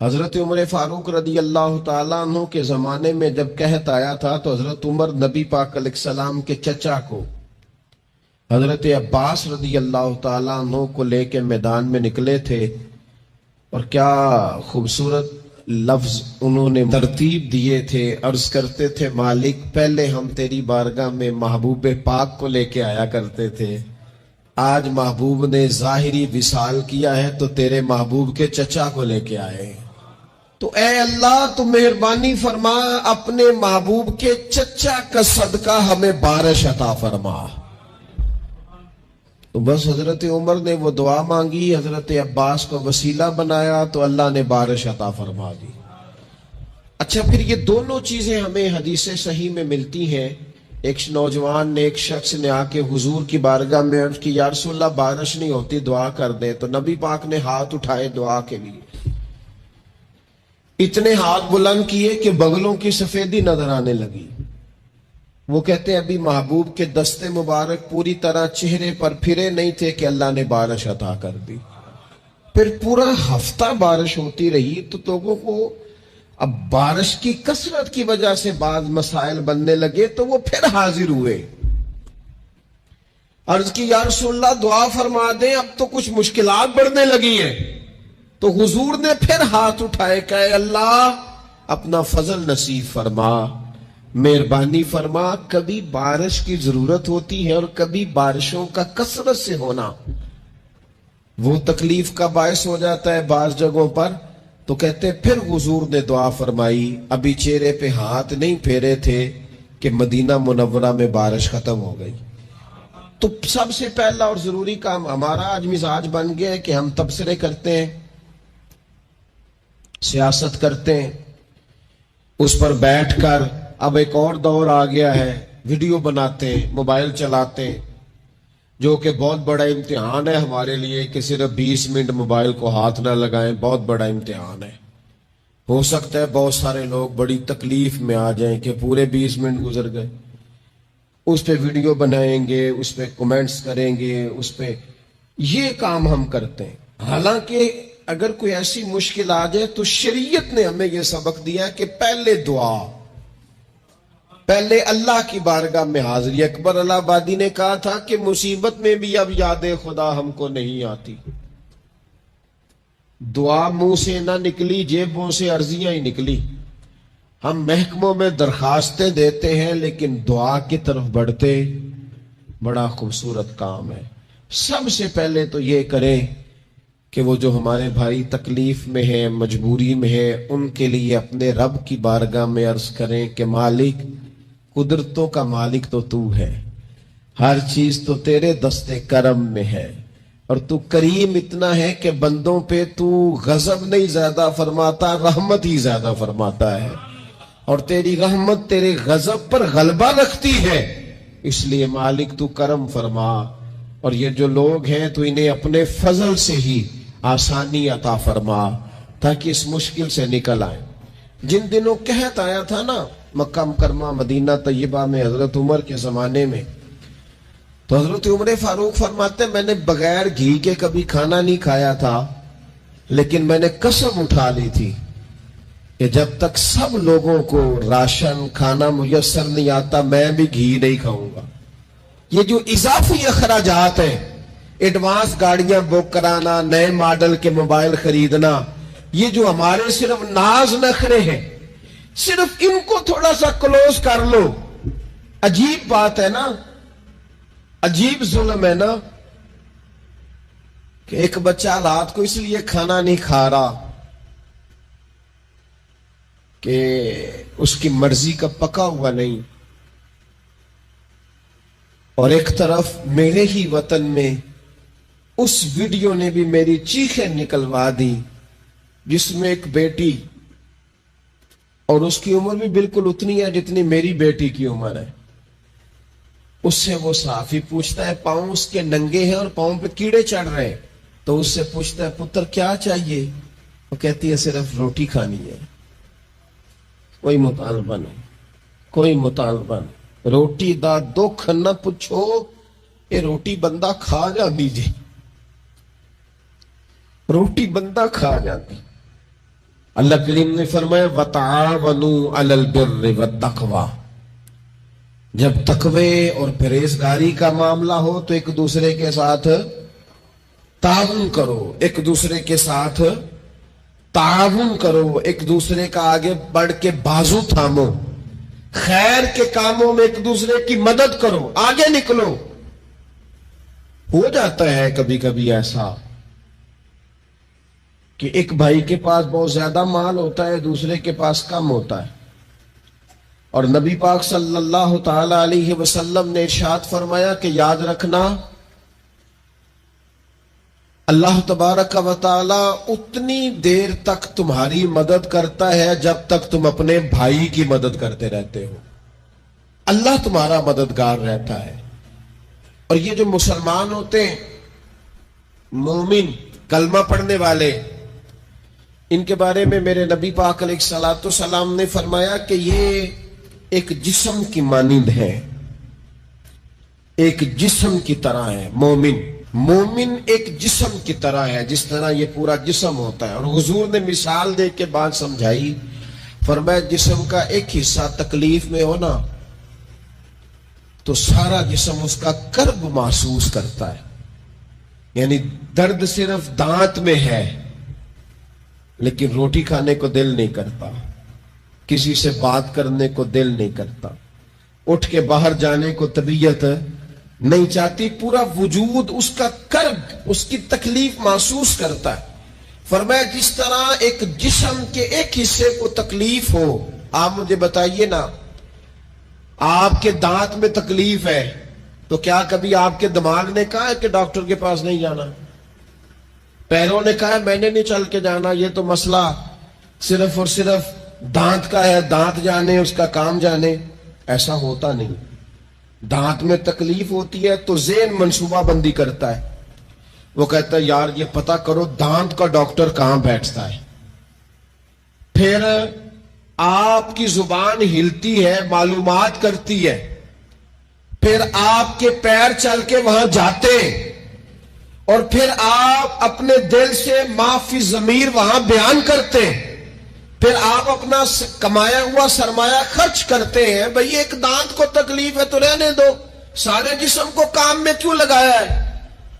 حضرت عمر فاروق رضی اللہ تعالیٰ عنہ کے زمانے میں جب قحط آیا تھا تو حضرت عمر نبی پاک علیہ السلام کے چچا کو حضرت عباس رضی اللہ تعالیٰ عنہ کو لے کے میدان میں نکلے تھے، اور کیا خوبصورت لفظ انہوں نے ترتیب دیے تھے. عرض کرتے تھے مالک پہلے ہم تیری بارگاہ میں محبوب پاک کو لے کے آیا کرتے تھے، آج محبوب نے ظاہری وصال کیا ہے تو تیرے محبوب کے چچا کو لے کے آئے. تو اے اللہ تو مہربانی فرما، اپنے محبوب کے چچا کا صدقہ ہمیں بارش عطا فرما. تو بس حضرت عمر نے وہ دعا مانگی، حضرت عباس کو وسیلہ بنایا تو اللہ نے بارش عطا فرما دی. اچھا، پھر یہ دونوں چیزیں ہمیں حدیث صحیح میں ملتی ہیں. ایک نوجوان نے، ایک شخص نے آ کے حضور کی بارگاہ میں عرض کی یا رسول اللہ بارش نہیں ہوتی، دعا کر دیں. تو نبی پاک نے ہاتھ اٹھائے دعا کے لیے، اتنے ہاتھ بلند کیے کہ بغلوں کی سفیدی نظر آنے لگی. وہ کہتے ہیں ابھی محبوب کے دستے مبارک پوری طرح چہرے پر پھرے نہیں تھے کہ اللہ نے بارش عطا کر دی. پھر پورا ہفتہ بارش ہوتی رہی تو لوگوں کو اب بارش کی کثرت کی وجہ سے بعض مسائل بننے لگے تو وہ پھر حاضر ہوئے. عرض کی یا رسول اللہ دعا فرما دیں، اب تو کچھ مشکلات بڑھنے لگی ہیں. تو حضور نے پھر ہاتھ اٹھائے کہ اے اللہ اپنا فضل نصیب فرما، مہربانی فرما. کبھی بارش کی ضرورت ہوتی ہے اور کبھی بارشوں کا کثرت سے ہونا وہ تکلیف کا باعث ہو جاتا ہے بعض جگہوں پر. تو کہتے پھر حضور نے دعا فرمائی، ابھی چہرے پہ ہاتھ نہیں پھیرے تھے کہ مدینہ منورہ میں بارش ختم ہو گئی. تو سب سے پہلا اور ضروری کام ہمارا آج مزاج بن گیا ہے کہ ہم تبصرے کرتے ہیں، سیاست کرتے ہیں، اس پر بیٹھ کر. اب ایک اور دور آ گیا ہے، ویڈیو بناتے ہیں، موبائل چلاتے ہیں، جو کہ بہت بڑا امتحان ہے ہمارے لیے کہ صرف 20 منٹ موبائل کو ہاتھ نہ لگائیں. بہت بڑا امتحان ہے. ہو سکتا ہے بہت سارے لوگ بڑی تکلیف میں آ جائیں کہ پورے 20 منٹ گزر گئے. اس پہ ویڈیو بنائیں گے، اس پہ کومنٹس کریں گے، اس پہ یہ کام ہم کرتے ہیں. حالانکہ اگر کوئی ایسی مشکل آ جائے تو شریعت نے ہمیں یہ سبق دیا کہ پہلے دعا، پہلے اللہ کی بارگاہ میں حاضری. اکبر الہ آبادی نے کہا تھا کہ مصیبت میں بھی اب یاد خدا ہم کو نہیں آتی. دعا منہ سے نہ نکلی، جیبوں سے عرضیاں ہی نکلی. ہم محکموں میں درخواستیں دیتے ہیں لیکن دعا کی طرف بڑھتے بڑا خوبصورت کام ہے. سب سے پہلے تو یہ کریں کہ وہ جو ہمارے بھائی تکلیف میں ہیں، مجبوری میں ہیں، ان کے لیے اپنے رب کی بارگاہ میں عرض کریں کہ مالک، قدرتوں کا مالک تو تو ہے، ہر چیز تو تیرے دستے کرم میں ہے، اور تو کریم اتنا ہے کہ بندوں پہ تو غضب نہیں زیادہ فرماتا، رحمت ہی زیادہ فرماتا ہے، اور تیری رحمت تیرے غضب پر غلبہ رکھتی ہے. اس لیے مالک تو کرم فرما، اور یہ جو لوگ ہیں تو انہیں اپنے فضل سے ہی آسانی عطا فرما تاکہ اس مشکل سے نکل آئیں. جن دنوں قحط آیا تھا نا مکہ مکرمہ مدینہ طیبہ میں حضرت عمر کے زمانے میں، تو حضرت عمر فاروق فرماتے ہیں میں نے بغیر گھی کے کبھی کھانا نہیں کھایا تھا، لیکن میں نے قسم اٹھا لی تھی کہ جب تک سب لوگوں کو راشن کھانا میسر نہیں آتا میں بھی گھی نہیں کھاؤں گا. یہ جو اضافی اخراجات ہیں، ایڈوانس گاڑیاں بک کرانا، نئے ماڈل کے موبائل خریدنا، یہ جو ہمارے صرف ناز نخرے ہیں، صرف ان کو تھوڑا سا کلوز کر لو. عجیب بات ہے نا، عجیب ظلم ہے نا کہ ایک بچہ رات کو اس لیے کھانا نہیں کھا رہا کہ اس کی مرضی کا پکا ہوا نہیں، اور ایک طرف میرے ہی وطن میں اس ویڈیو نے بھی میری چیخیں نکلوا دی جس میں ایک بیٹی، اور اس کی عمر بھی بالکل اتنی ہے جتنی میری بیٹی کی عمر ہے، اس سے وہ صحافی پوچھتا ہے پاؤں اس کے ننگے ہیں اور پاؤں پہ کیڑے چڑھ رہے ہیں، تو اس سے پوچھتا ہے پتر کیا چاہیے؟ وہ کہتی ہے صرف روٹی کھانی ہے، کوئی مطالبہ نہیں، کوئی مطالبہ نہیں. روٹی دا دکھ نہ پوچھو، یہ روٹی بندہ کھا جاندی جی، روٹی بندہ کھا جاندی. اللہ کریم نے فرمایا وَتَعَاوَنُوا عَلَى الْبِرِّ وَالتَّقْوَى، جب تقوی اور پرہیزگاری کا معاملہ ہو تو ایک دوسرے کے ساتھ تعاون کرو، ایک دوسرے کے ساتھ تعاون کرو، ایک دوسرے کا آگے بڑھ کے بازو تھامو، خیر کے کاموں میں ایک دوسرے کی مدد کرو، آگے نکلو۔ ہو جاتا ہے کبھی کبھی ایسا کہ ایک بھائی کے پاس بہت زیادہ مال ہوتا ہے، دوسرے کے پاس کم ہوتا ہے، اور نبی پاک صلی اللہ تعالی علیہ وسلم نے ارشاد فرمایا کہ یاد رکھنا اللہ تبارک و تعالی اتنی دیر تک تمہاری مدد کرتا ہے جب تک تم اپنے بھائی کی مدد کرتے رہتے ہو۔ اللہ تمہارا مددگار رہتا ہے۔ اور یہ جو مسلمان ہوتے ہیں، مومن، کلمہ پڑھنے والے، ان کے بارے میں میرے نبی پاک علیہ الصلوۃ والسلام نے فرمایا کہ یہ ایک جسم کی مانند ہے، ایک جسم کی طرح ہے۔ مومن ایک جسم کی طرح ہے، جس طرح یہ پورا جسم ہوتا ہے۔ اور حضور نے مثال دے کے بات سمجھائی، فرمایا جسم کا ایک حصہ تکلیف میں ہونا تو سارا جسم اس کا کرب محسوس کرتا ہے، یعنی درد صرف دانت میں ہے لیکن روٹی کھانے کو دل نہیں کرتا، کسی سے بات کرنے کو دل نہیں کرتا، اٹھ کے باہر جانے کو طبیعت نہیں چاہتی، پورا وجود اس کا کرب، اس کی تکلیف محسوس کرتا ہے۔ فرمایا جس طرح ایک جسم کے ایک حصے کو تکلیف ہو، آپ مجھے بتائیے نا، آپ کے دانت میں تکلیف ہے تو کیا کبھی آپ کے دماغ نے کہا ہے کہ ڈاکٹر کے پاس نہیں جانا؟ پیروں نے کہا ہے میں نے نہیں چل کے جانا، یہ تو مسئلہ صرف اور صرف دانت کا ہے، دانت جانے، اس کا کام جانے؟ ایسا ہوتا نہیں۔ دانت میں تکلیف ہوتی ہے تو ذہن منصوبہ بندی کرتا ہے، وہ کہتا ہے یار یہ پتہ کرو دانت کا ڈاکٹر کہاں بیٹھتا ہے۔ پھر آپ کی زبان ہلتی ہے، معلومات کرتی ہے، پھر آپ کے پیر چل کے وہاں جاتے، اور پھر آپ اپنے دل سے ما فی ضمیر وہاں بیان کرتے، پھر آپ اپنا کمایا ہوا سرمایہ خرچ کرتے ہیں۔ بھئی ایک دانت کو تکلیف ہے تو رہنے دو، سارے جسم کو کام میں کیوں لگایا ہے؟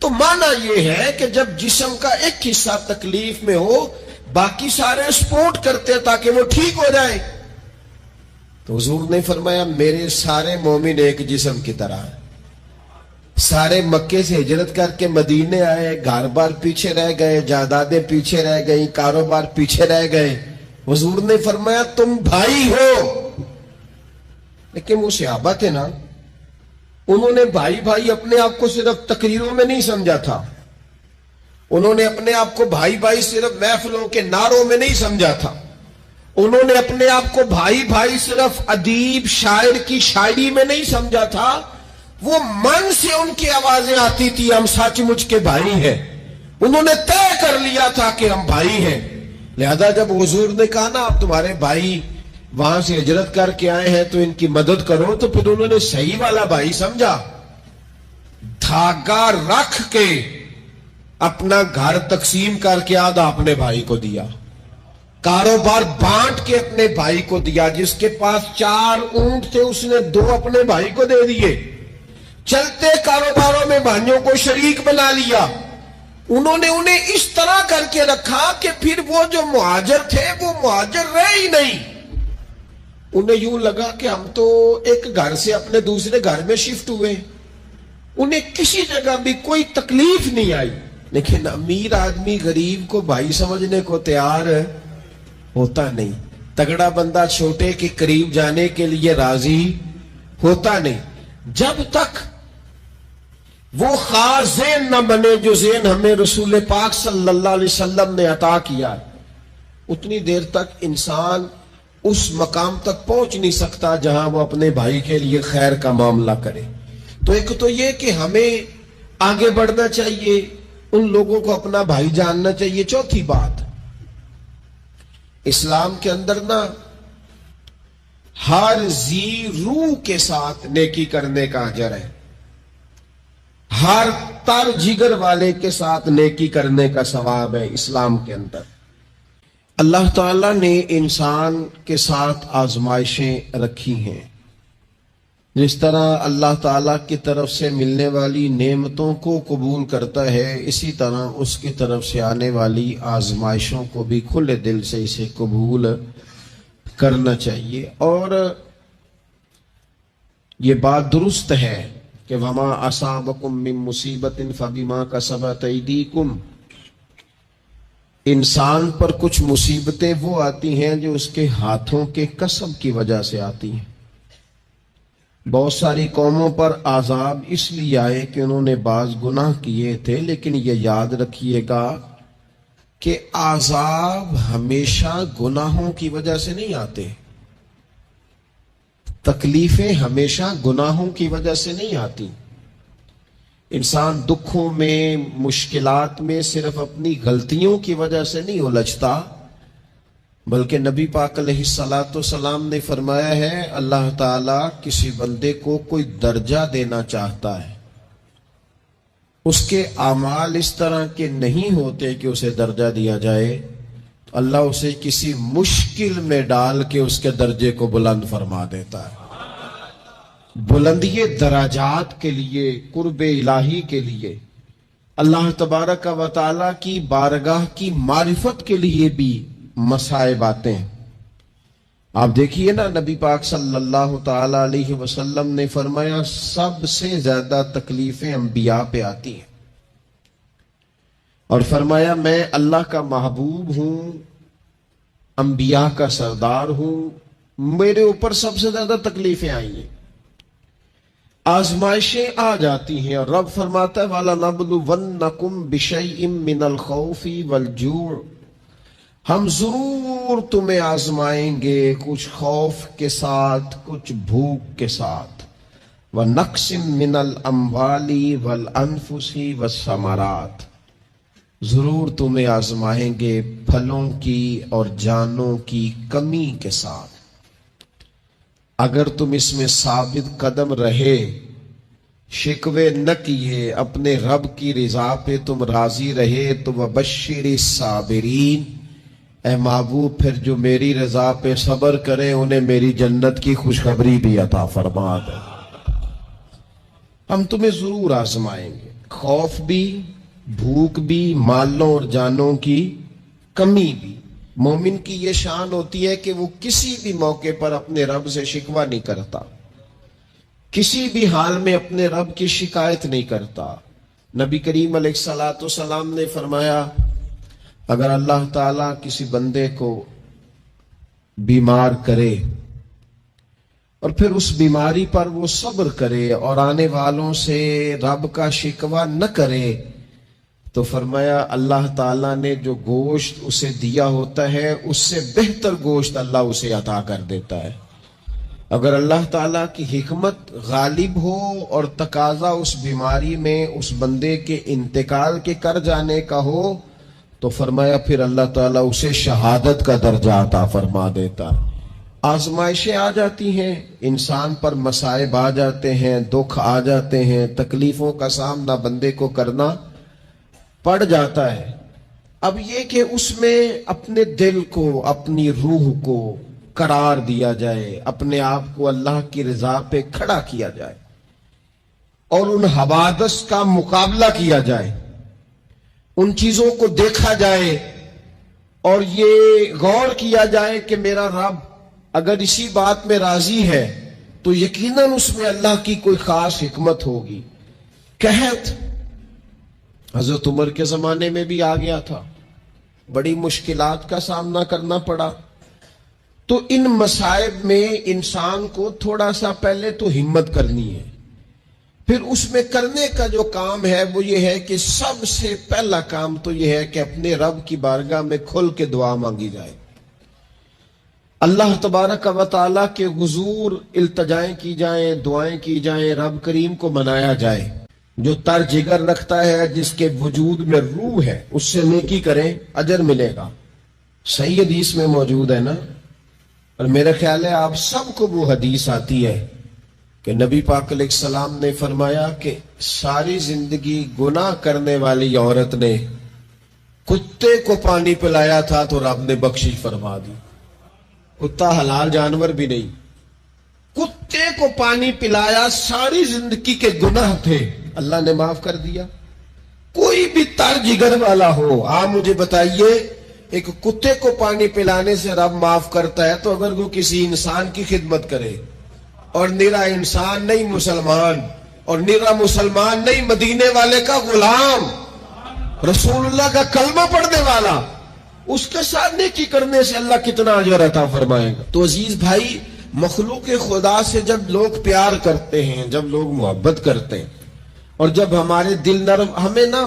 تو معنی یہ ہے کہ جب جسم کا ایک حصہ تکلیف میں ہو، باقی سارے سپورٹ کرتے تاکہ وہ ٹھیک ہو جائے۔ تو حضور نے فرمایا میرے سارے مومن ایک جسم کی طرح ہیں۔ سارے مکے سے ہجرت کر کے مدینے آئے، گھر بار پیچھے رہ گئے، جائیدادیں پیچھے رہ گئی، کاروبار پیچھے رہ گئے، حضور نے فرمایا تم بھائی ہو۔ لیکن وہ صحابہ تھے نا، انہوں نے بھائی بھائی اپنے آپ کو صرف تقریروں میں نہیں سمجھا تھا، انہوں نے اپنے آپ کو بھائی بھائی صرف محفلوں کے نعروں میں نہیں سمجھا تھا، انہوں نے اپنے آپ کو بھائی بھائی صرف ادیب شاعر کی شاعری میں نہیں سمجھا تھا، وہ من سے ان کی آوازیں آتی تھی ہم سچ مچ کے بھائی ہیں، انہوں نے طے کر لیا تھا کہ ہم بھائی ہیں۔ لہذا جب حضور نے کہا نا آپ تمہارے بھائی وہاں سے ہجرت کر کے آئے ہیں تو ان کی مدد کرو، تو پھر انہوں نے صحیح والا بھائی سمجھا، دھاگا رکھ کے اپنا گھر تقسیم کر کے آدھا اپنے بھائی کو دیا، کاروبار بانٹ کے اپنے بھائی کو دیا، جس کے پاس 4 اونٹ تھے اس نے 2 اپنے بھائی کو دے دیے، چلتے کاروباروں میں بھائیوں کو شریک بنا لیا۔ انہوں نے انہیں اس طرح کر کے رکھا کہ پھر وہ جو مہاجر تھے وہ مہاجر رہے ہی نہیں، انہیں یوں لگا کہ ہم تو ایک گھر سے اپنے دوسرے گھر میں شفٹ ہوئے، انہیں کسی جگہ بھی کوئی تکلیف نہیں آئی۔ لیکن امیر آدمی غریب کو بھائی سمجھنے کو تیار ہوتا نہیں، تگڑا بندہ چھوٹے کے قریب جانے کے لیے راضی ہوتا نہیں، جب تک وہ خاص ذہن نہ بنے جو ذہن ہمیں رسول پاک صلی اللہ علیہ وسلم نے عطا کیا، اتنی دیر تک انسان اس مقام تک پہنچ نہیں سکتا جہاں وہ اپنے بھائی کے لیے خیر کا معاملہ کرے۔ تو ایک تو یہ کہ ہمیں آگے بڑھنا چاہیے، ان لوگوں کو اپنا بھائی جاننا چاہیے۔ چوتھی بات، اسلام کے اندر نا ہر ذی روح کے ساتھ نیکی کرنے کا اجر ہے، ہر تر جگر والے کے ساتھ نیکی کرنے کا ثواب ہے اسلام کے اندر۔ اللہ تعالیٰ نے انسان کے ساتھ آزمائشیں رکھی ہیں. جس طرح اللہ تعالیٰ کی طرف سے ملنے والی نعمتوں کو قبول کرتا ہے، اسی طرح اس کی طرف سے آنے والی آزمائشوں کو بھی کھلے دل سے اسے قبول کرنا چاہیے. اور یہ بات درست ہے کہ وما اصابکم من مصیبت فبما کسبت ایدیکم، انسان پر کچھ مصیبتیں وہ آتی ہیں جو اس کے ہاتھوں کے کسب کی وجہ سے آتی ہیں. بہت ساری قوموں پر عذاب اس لیے آئے کہ انہوں نے بعض گناہ کیے تھے، لیکن یہ یاد رکھیے گا کہ عذاب ہمیشہ گناہوں کی وجہ سے نہیں آتے. تکلیفیں ہمیشہ گناہوں کی وجہ سے نہیں آتی. انسان دکھوں میں، مشکلات میں صرف اپنی غلطیوں کی وجہ سے نہیں الجھتا، بلکہ نبی پاک علیہ السلام نے فرمایا ہے اللہ تعالیٰ کسی بندے کو کوئی درجہ دینا چاہتا ہے، اس کے اعمال اس طرح کے نہیں ہوتے کہ اسے درجہ دیا جائے، تو اللہ اسے کسی مشکل میں ڈال کے اس کے درجے کو بلند فرما دیتا ہے. بلندی درجات کے لیے، قرب الہی کے لیے، اللہ تبارک و تعالیٰ کی بارگاہ کی معرفت کے لیے بھی مصائب آتے ہیں. آپ دیکھیے نا، نبی پاک صلی اللہ تعالی علیہ وسلم نے فرمایا سب سے زیادہ تکلیفیں انبیاء پہ آتی ہیں، اور فرمایا میں اللہ کا محبوب ہوں، انبیاء کا سردار ہوں، میرے اوپر سب سے زیادہ تکلیفیں آئی ہیں، آزمائشیں آ جاتی ہیں. اور رب فرماتا ہے وَلَنَبْلُوَنَّكُمْ بِشَيْءٍ مِّنَ الْخَوْفِ وَالْجُوعِ، ہم ضرور تمہیں آزمائیں گے کچھ خوف کے ساتھ، کچھ بھوک کے ساتھ. وَنَقْصٍ مِّنَ الْأَمْوَالِ وَالْأَنفُسِ وَالثَّمَرَاتِ، ضرور تمہیں آزمائیں گے پھلوں کی اور جانوں کی کمی کے ساتھ. اگر تم اس میں ثابت قدم رہے، شکوے نہ کیے، اپنے رب کی رضا پہ تم راضی رہے، تو وَبَشِّرِ الصَّابِرِينَ، اے محبوب پھر جو میری رضا پہ صبر کریں انہیں میری جنت کی خوشخبری بھی عطا فرما دے. ہم تمہیں ضرور آزمائیں گے، خوف بھی، بھوک بھی، مالوں اور جانوں کی کمی بھی. مومن کی یہ شان ہوتی ہے کہ وہ کسی بھی موقع پر اپنے رب سے شکوہ نہیں کرتا، کسی بھی حال میں اپنے رب کی شکایت نہیں کرتا. نبی کریم علیہ السلام نے فرمایا اگر اللہ تعالیٰ کسی بندے کو بیمار کرے اور پھر اس بیماری پر وہ صبر کرے اور آنے والوں سے رب کا شکوہ نہ کرے، تو فرمایا اللہ تعالیٰ نے جو گوشت اسے دیا ہوتا ہے اس سے بہتر گوشت اللہ اسے عطا کر دیتا ہے. اگر اللہ تعالیٰ کی حکمت غالب ہو اور تقاضا اس بیماری میں اس بندے کے انتقال کے کر جانے کا ہو، تو فرمایا پھر اللہ تعالیٰ اسے شہادت کا درجہ عطا فرما دیتا. آزمائشیں آ جاتی ہیں، انسان پر مصائب آ جاتے ہیں، دکھ آ جاتے ہیں، تکلیفوں کا سامنا بندے کو کرنا پڑ جاتا ہے. اب یہ کہ اس میں اپنے دل کو، اپنی روح کو قرار دیا جائے، اپنے آپ کو اللہ کی رضا پہ کھڑا کیا جائے اور ان حوادث کا مقابلہ کیا جائے، ان چیزوں کو دیکھا جائے اور یہ غور کیا جائے کہ میرا رب اگر اسی بات میں راضی ہے تو یقیناً اس میں اللہ کی کوئی خاص حکمت ہوگی. قحط حضرت عمر کے زمانے میں بھی آ گیا تھا، بڑی مشکلات کا سامنا کرنا پڑا. تو ان مصائب میں انسان کو تھوڑا سا پہلے تو ہمت کرنی ہے، پھر اس میں کرنے کا جو کام ہے وہ یہ ہے کہ سب سے پہلا کام تو یہ ہے کہ اپنے رب کی بارگاہ میں کھل کے دعا مانگی جائے، اللہ تبارک و تعالیٰ کے حضور التجائیں کی جائیں، دعائیں کی جائیں، رب کریم کو منایا جائے. جو تر جگر رکھتا ہے، جس کے وجود میں روح ہے، اس سے نیکی کریں، اجر ملے گا. صحیح حدیث میں موجود ہے نا. اور میرا خیال ہے آپ سب کو وہ حدیث آتی ہے کہ نبی پاک علیہ السلام نے فرمایا کہ ساری زندگی گناہ کرنے والی عورت نے کتے کو پانی پلایا تھا تو رب نے بخشش فرما دی. کتا حلال جانور بھی نہیں. کتے کو پانی پلایا، ساری زندگی کے گناہ تھے، اللہ نے معاف کر دیا. کوئی بھی تر جگر والا ہو، آپ مجھے بتائیے ایک کتے کو پانی پلانے سے رب معاف کرتا ہے، تو اگر وہ کسی انسان کی خدمت کرے، اور نرا انسان نہیں مسلمان، اور نرا مسلمان نہیں مدینے والے کا غلام، رسول اللہ کا کلمہ پڑھنے والا، اس کے ساتھ نیکی کرنے سے اللہ کتنا اجر عطا فرمائے گا. تو عزیز بھائی، مخلوق خدا سے جب لوگ پیار کرتے ہیں، جب لوگ محبت کرتے ہیں، اور جب ہمارے دل نرم، ہمیں نا